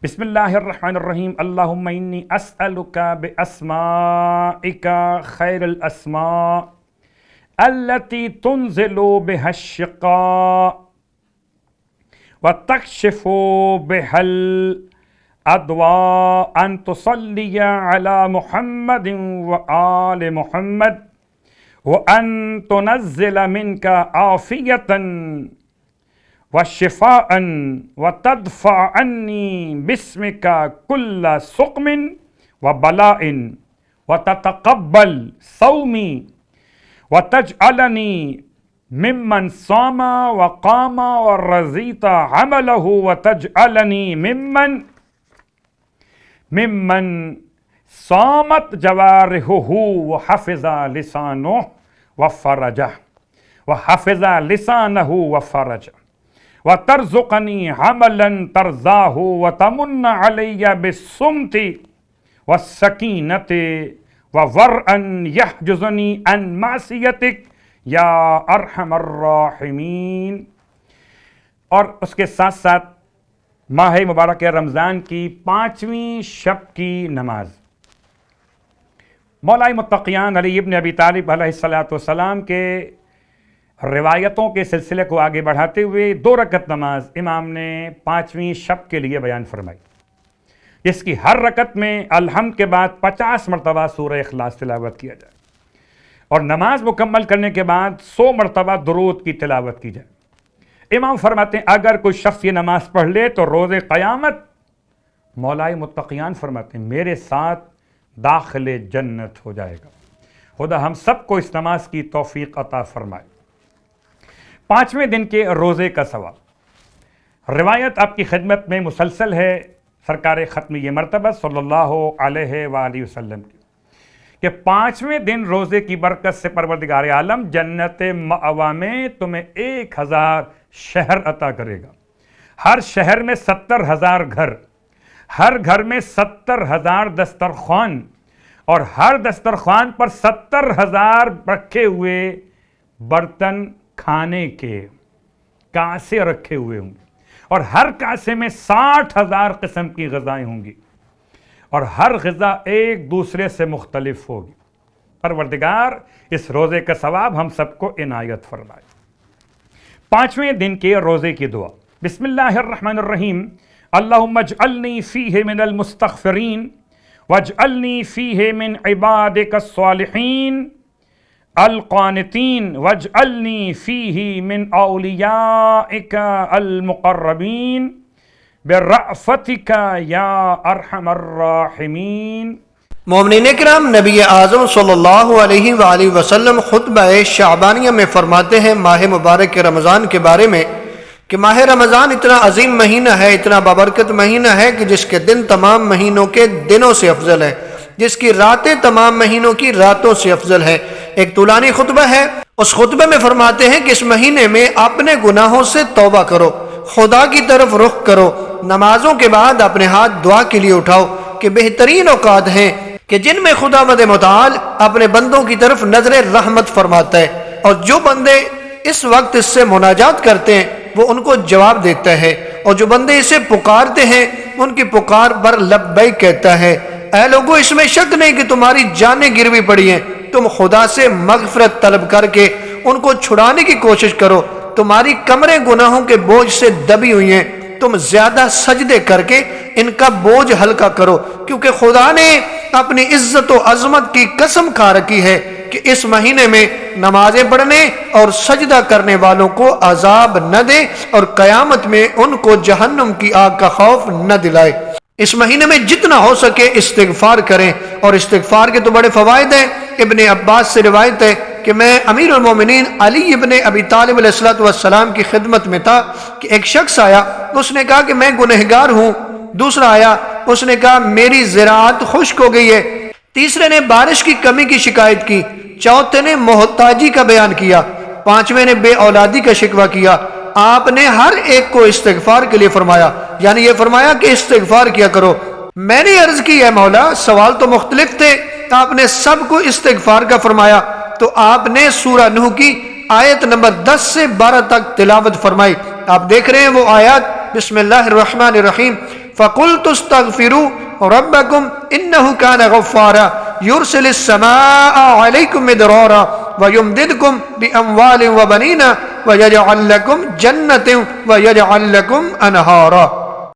بسم اللہ الرحمن الرحیم اللہم انی اسألک باسمائک خیر الاسماء التي تنزل بها الشقاء وتكشف بها الأضواء أن تصلي على محمد وآل محمد وأن تنزل منك عافية وشفاء وتدفع عني باسمك كل سقم وبلاء وتتقبل صومي وتجعلني ممن صام وقام ورزيت عمله وتجعلني ممن صامت جوارحه وحفظ لسانه وفرجه وترزقني عملا ترضاه وتمن علي بالصمت والسكينة وورعا يحجزني عن معصيتك یا ارحم الراحمین۔ اور اس کے ساتھ ساتھ ماہ مبارک رمضان کی 5ویں شب کی نماز مولا متقیان علی ابن ابی طالب علیہ السلام کے روایتوں کے سلسلے کو آگے بڑھاتے ہوئے 2 رکعت نماز امام نے 5ویں شب کے لیے بیان فرمائی، جس کی ہر رکعت میں الحمد کے بعد 50 مرتبہ سورہ اخلاص تلاوت کیا جائے اور نماز مکمل کرنے کے بعد 100 مرتبہ درود کی تلاوت کی جائے۔ امام فرماتے ہیں اگر کوئی شخص یہ نماز پڑھ لے تو روز قیامت مولا متقیان فرماتے ہیں میرے ساتھ داخل جنت ہو جائے گا۔ خدا ہم سب کو اس نماز کی توفیق عطا فرمائے۔ 5ویں دن کے روزے کا ثواب، روایت آپ کی خدمت میں مسلسل ہے سرکار ختمی مرتبہ صلی اللہ علیہ وآلہ وسلم کی کہ 5ویں دن روزے کی برکت سے پروردگار عالم جنت مأوا میں تمہیں 1000 شہر عطا کرے گا۔ ہر شہر میں 70,000 گھر، ہر گھر میں 70,000 دسترخوان اور ہر دسترخوان پر 70,000 رکھے ہوئے برتن کھانے کے کاسے رکھے ہوئے ہوں گے اور ہر کاسے میں 60,000 قسم کی غذائیں ہوں گی اور ہر غذا ایک دوسرے سے مختلف ہوگی۔ پروردگار اس روزے کا ثواب ہم سب کو عنایت فرمائے۔ 5ویں دن کے روزے کی دعا، بسم اللہ الرحمن الرحیم اللہم اجعلنی فیہ من المستغفرین واجعلنی فیہ من عبادک الصالحین القانتین واجعلنی فیہ من اولیائک المقربین برأفتک یا ارحم الراحمین۔ مومنین کرام، نبی اعظم صلی اللہ علیہ وآلہ وسلم خطبہ شعبانیہ میں فرماتے ہیں ماہ مبارک رمضان کے بارے میں کہ ماہ رمضان اتنا عظیم مہینہ ہے، اتنا بابرکت مہینہ ہے کہ جس کے دن تمام مہینوں کے دنوں سے افضل ہے، جس کی راتیں تمام مہینوں کی راتوں سے افضل ہے۔ ایک طولانی خطبہ ہے، اس خطبے میں فرماتے ہیں کہ اس مہینے میں اپنے گناہوں سے توبہ کرو، خدا کی طرف رخ کرو، نمازوں کے بعد اپنے ہاتھ دعا کے لیے اٹھاؤ کہ بہترین اوقات ہیں کہ جن میں خداوند متعال اپنے بندوں کی طرف نظر رحمت فرماتا ہے، اور جو بندے اس وقت اس سے مناجات کرتے ہیں وہ ان کو جواب دیتا ہے، اور جو بندے اسے پکارتے ہیں ان کی پکار پر لبیک کہتا ہے۔ اے لوگوں، اس میں شک نہیں کہ تمہاری جانیں گروی پڑی ہیں، تم خدا سے مغفرت طلب کر کے ان کو چھڑانے کی کوشش کرو، تمہاری کمریں گناہوں کے بوجھ سے دبی ہوئی ہیں، تم زیادہ سجدے کر کے ان کا بوجھ ہلکا کرو، کیونکہ خدا نے اپنی عزت و عظمت کی قسم کھا رکھی ہے کہ اس مہینے میں نمازیں پڑھنے اور سجدہ کرنے والوں کو عذاب نہ دے اور قیامت میں ان کو جہنم کی آگ کا خوف نہ دلائے۔ اس مہینے میں جتنا ہو سکے استغفار کریں، اور استغفار کے تو بڑے فوائد ہیں۔ ابن عباس سے روایت ہے کہ میں امیر المومنین علی ابن ابی طالب علیہ السلام کی خدمت میں تھا کہ ایک شخص آیا، اس نے کہا کہ میں گنہگار ہوں۔ دوسرا آیا، اس نے کہا میری زراعت خشک ہو گئی ہے۔ تیسرے نے بارش کی کمی کی شکایت کی۔ چوتھے نے محتاجی کا بیان کیا۔ 5ویں نے بے اولادی کا شکوہ کیا۔ آپ نے ہر ایک کو استغفار کے لیے فرمایا، یعنی یہ فرمایا کہ استغفار کیا کرو۔ میں نے عرض کی، اے مولا، سوال تو مختلف تھے، آپ نے سب کو استغفار کا فرمایا، تو آپ نے سورہ نوح کی آیت نمبر 10 سے 12 تک تلاوت فرمائی۔ آپ دیکھ رہے ہیں وہ آیات، بسم اللہ الرحمن الرحیم فقلت استغفروا ربكم انه كان غفارا يرسل السماء عليكم مدرارا ويمددكم باموال وبنين ويجعل لكم جنة ويجعل لكم انهارا.